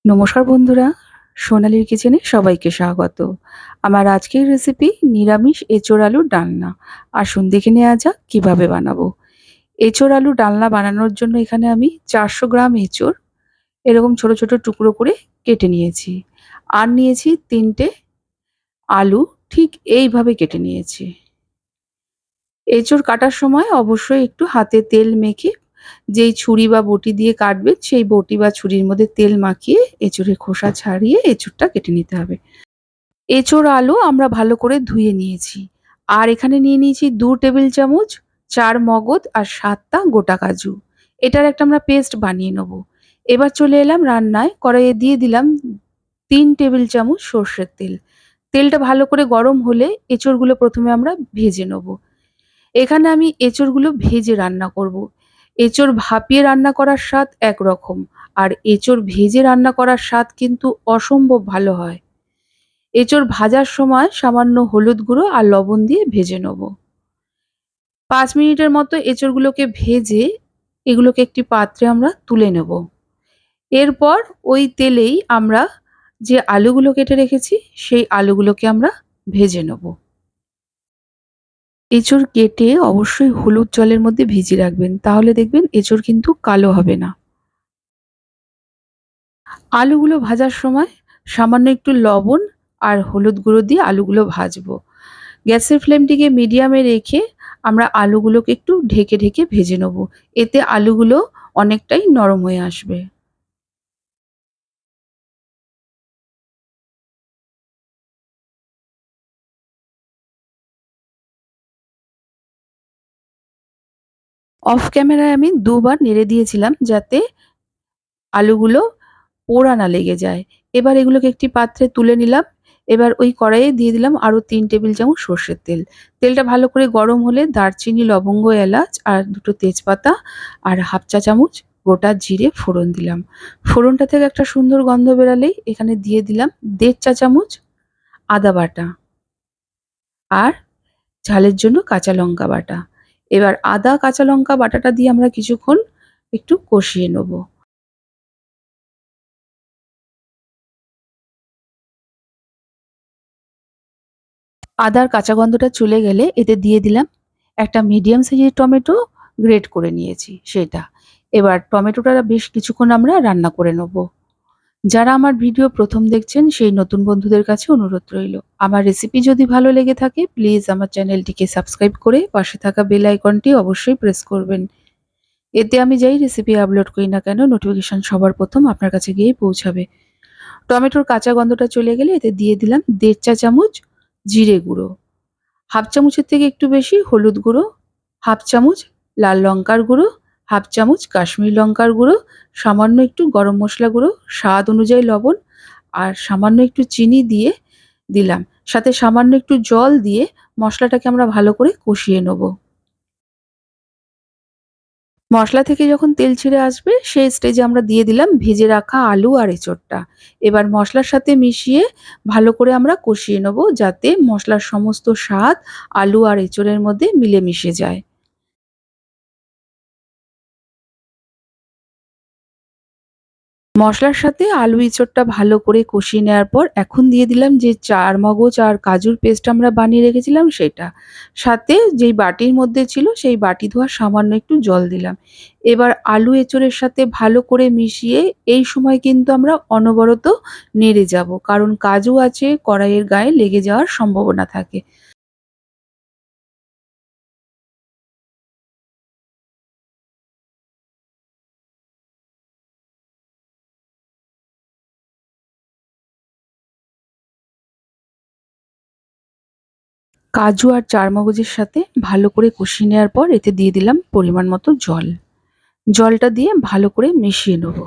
নমস্কার বন্ধুরা, সোনালীর কিচেনে সবাইকে স্বাগত। আমার আজকের রেসিপি নিরামিষ এঁচোড় আলুর ডালনা। আসুন দেখে নেওয়া যাক কিভাবে বানাবো। এঁচোড় আলুর ডালনা বানানোর জন্য এখানে আমি 400 গ্রাম এঁচোড় এরকম ছোট ছোট টুকরো করে কেটে নিয়েছি। আর নিয়েছি 3টে আলু, ঠিক এইভাবে কেটে নিয়েছি। এঁচোড় কাটার সময় অবশ্যই একটু হাতে তেল মেখে, যেই ছুরি বা বটি দিয়ে কাটবেন সেই বটি বা ছুরির মধ্যে তেল মাখিয়ে এঁচোড়ের খোসা ছাড়িয়ে এঁচোড়টা কেটে নিতে হবে। এঁচোড় আলু আমরা ভালো করে ধুয়ে নিয়েছি। আর এখানে নিয়ে নিয়েছি 2 টেবিল চামচ চার মগজ আর 7 টা গোটা কাজু। এটার একটা আমরা পেস্ট বানিয়ে নেব। এবার চলে এলাম রান্নায়। কড়াইয়ে দিয়ে দিলাম 3 টেবিল চামচ সর্ষের তেল। তেলটা ভালো করে গরম হলে এঁচোড়গুলো প্রথমে আমরা ভেজে নেব। এখানে আমি এঁচোড়গুলো ভেজে রান্না করব। এঁচোড় ভাপিয়ে রান্না করার স্বাদ একরকম, আর এঁচোড় ভেজে রান্না করার স্বাদ কিন্তু অসম্ভব ভালো হয়। এঁচোড় ভাজার সময় সামান্য হলুদ গুঁড়ো আর লবণ দিয়ে ভেজে নেব। 5 মিনিটের মতো এঁচোড়গুলোকে ভেজে এগুলোকে একটি পাত্রে আমরা তুলে নেব। এরপর ওই তেলেই আমরা যে আলুগুলো কেটে রেখেছি সেই আলুগুলোকে আমরা ভেজে নেব। এঁচোড় কেটে অবশ্যই হলুদ জলের মধ্যে ভিজিয়ে রাখবেন, তাহলে দেখবেন এঁচোড় কিন্তু কালো হবে না। আলুগুলো ভাজার সময় সামান্য একটু লবণ আর হলুদ গুঁড়ো দিয়ে আলুগুলো ভাজবো। গ্যাসের ফ্লেমটিকে মিডিয়ামে রেখে আমরা আলুগুলোকে একটু ঢেকে ঢেকে ভেজে নেব। এতে আলুগুলো অনেকটাই নরম হয়ে আসবে। অফ ক্যামেরায় আমি দুবার নেড়ে দিয়েছিলাম যাতে আলুগুলো পোড়া না লেগে যায়। এবার এগুলোকে একটি পাত্রে তুলে নিলাম। এবার ওই কড়াইয়ে দিয়ে দিলাম আরো 3 টেবিল চামচ সর্ষের তেল। তেলটা ভালো করে গরম হলে দারচিনি, লবঙ্গ, এলাচ আর 2 টো তেজপাতা আর হাফ চা চামচ গোটা জিরে ফোড়ন দিলাম। ফোড়নটা থেকে একটা সুন্দর গন্ধ বেরালেই এখানে দিয়ে দিলাম 1.5 চা চামচ আদা বাটা আর ঝালের জন্য কাঁচা লঙ্কা বাটা। এবার আদা, কাঁচা লঙ্কা বাটাটা দিয়ে আমরা কিছুক্ষণ একটু কষিয়ে নেব। আদার কাঁচা গন্ধটা চলে গেলে এতে দিয়ে দিলাম একটা মিডিয়াম সাইজের টমেটো, গ্রেট করে নিয়েছি সেটা। এবার টমেটোটা বেশ কিছুক্ষণ আমরা রান্না করে নেব। যারা আমার ভিডিও প্রথম দেখছেন সেই নতুন বন্ধুদের কাছে অনুরোধ রইল, আমার রেসিপি যদি ভালো লেগে থাকে প্লিজ আমার চ্যানেলটিকে সাবস্ক্রাইব করে পাশে থাকা বেল আইকনটি অবশ্যই প্রেস করবেন। এতে আমি যেই রেসিপি আপলোড করি না কেন নোটিফিকেশন সবার প্রথম আপনার কাছে গিয়েই পৌঁছাবে। টমেটোর কাঁচা গন্ধটা চলে গেলে এতে দিয়ে দিলাম 1.5 চা চামচ জিরে গুঁড়ো, হাফ চামচের থেকে একটু বেশি হলুদ গুঁড়ো, হাফ চামচ লাল লঙ্কার গুঁড়ো, হাফ চামচ কাশ্মীরি লঙ্কার গুঁড়ো, সামান্য একটু গরম মশলা গুঁড়ো, স্বাদ অনুযায়ী লবণ আর সামান্য একটু চিনি দিয়ে দিলাম। সাথে সামান্য একটু জল দিয়ে মশলাটাকে আমরা ভালো করে কষিয়ে নেব। মশলা থেকে যখন তেল ছেড়ে আসবে সেই স্টেজে আমরা দিয়ে দিলাম ভেজে রাখা আলু আর এঁচোড়টা। এবার মশলার সাথে মিশিয়ে ভালো করে আমরা কষিয়ে নেব যাতে মশলার সমস্ত স্বাদ আলু আর এঁচোড়ের মধ্যে মিলেমিশে যায়। মশলার সাথে আলু এঁচোড়টা ভালো করে কষিয়ে নেওয়ার পর এখন দিয়ে দিলাম যে চারমগজ আর কাজুর পেস্ট আমরা বানিয়ে রেখেছিলাম সেটা। সাথে যেই বাটির মধ্যে ছিল সেই বাটি ধোয়া সামান্য একটু জল দিলাম। এবার আলু এঁচোড়ের সাথে ভালো করে মিশিয়ে এই সময় কিন্তু আমরা অনবরত নেড়ে যাবো। কারণ কাজু আছে, কড়াইয়ের গায়ে লেগে যাওয়ার সম্ভাবনা থাকে। কাজু আর চারমগজের সাথে ভালো করে কষিয়ে নেওয়ার পর এতে দিয়ে দিলাম পরিমাণ মতো জল। জলটা দিয়ে ভালো করে মিশিয়ে নেব।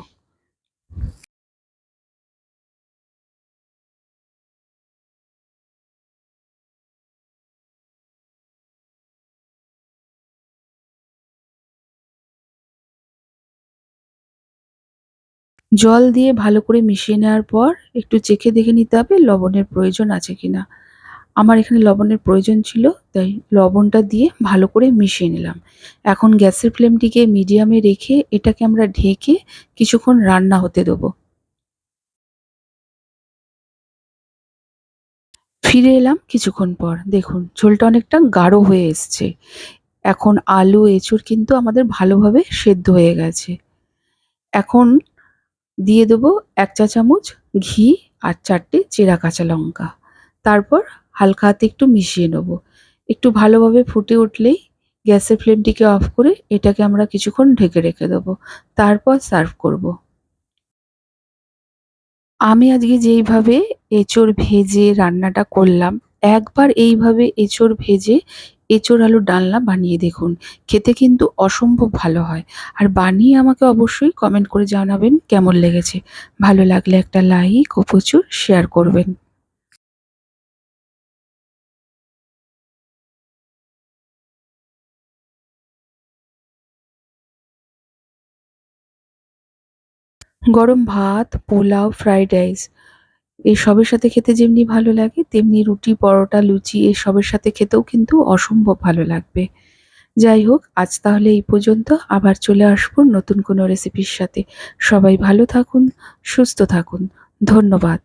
জল দিয়ে ভালো করে মিশিয়ে নেওয়ার পর একটু চেখে দেখে নিতে হবে লবণের প্রয়োজন আছে কিনা। আমার এখানে লবণের প্রয়োজন ছিল, তাই লবণটা দিয়ে ভালো করে মিশিয়ে নিলাম। এখন গ্যাসের ফ্লেমটিকে মিডিয়ামে রেখে এটাকে আমরা ঢেকে কিছুক্ষণ রান্না হতে দেবো। ফিরে এলাম কিছুক্ষণ পর। দেখুন ঝোলটা অনেকটা গাঢ় হয়ে এসছে। এখন আলু, এঁচোড় কিন্তু আমাদের ভালোভাবে সেদ্ধ হয়ে গেছে। এখন দিয়ে দেবো ১ চা চামচ ঘি আর ৪ টে চেরা কাঁচা লঙ্কা। তারপর হালকা হাতে একটু মিশিয়ে নেবো। একটু ভালোভাবে ফুটে উঠলেই গ্যাসের ফ্লেমটিকে অফ করে এটাকে আমরা কিছুক্ষণ ঢেকে রেখে দেবো। তারপর সার্ভ করব। আমি আজকে যেইভাবে এঁচোড় ভেজে রান্নাটা করলাম, একবার এইভাবে এঁচোড় ভেজে এঁচোড় আলুর ডালনা বানিয়ে দেখুন। খেতে কিন্তু অসম্ভব ভালো হয়। আর বানিয়ে আমাকে অবশ্যই কমেন্ট করে জানাবেন কেমন লেগেছে। ভালো লাগলে একটা লাইক ও প্রচুর শেয়ার করবেন। গরম ভাত, পোলাও, ফ্রাইড রাইস এসবের সাথে খেতে যেমনি ভালো লাগে তেমনি রুটি, পরোটা, লুচি এসবের সাথে খেতেও কিন্তু অসম্ভব ভালো লাগবে। যাই হোক, আজ তাহলে এই পর্যন্ত। আবার চলে আসবো নতুন কোনো রেসিপির সাথে। সবাই ভালো থাকুন, সুস্থ থাকুন। ধন্যবাদ।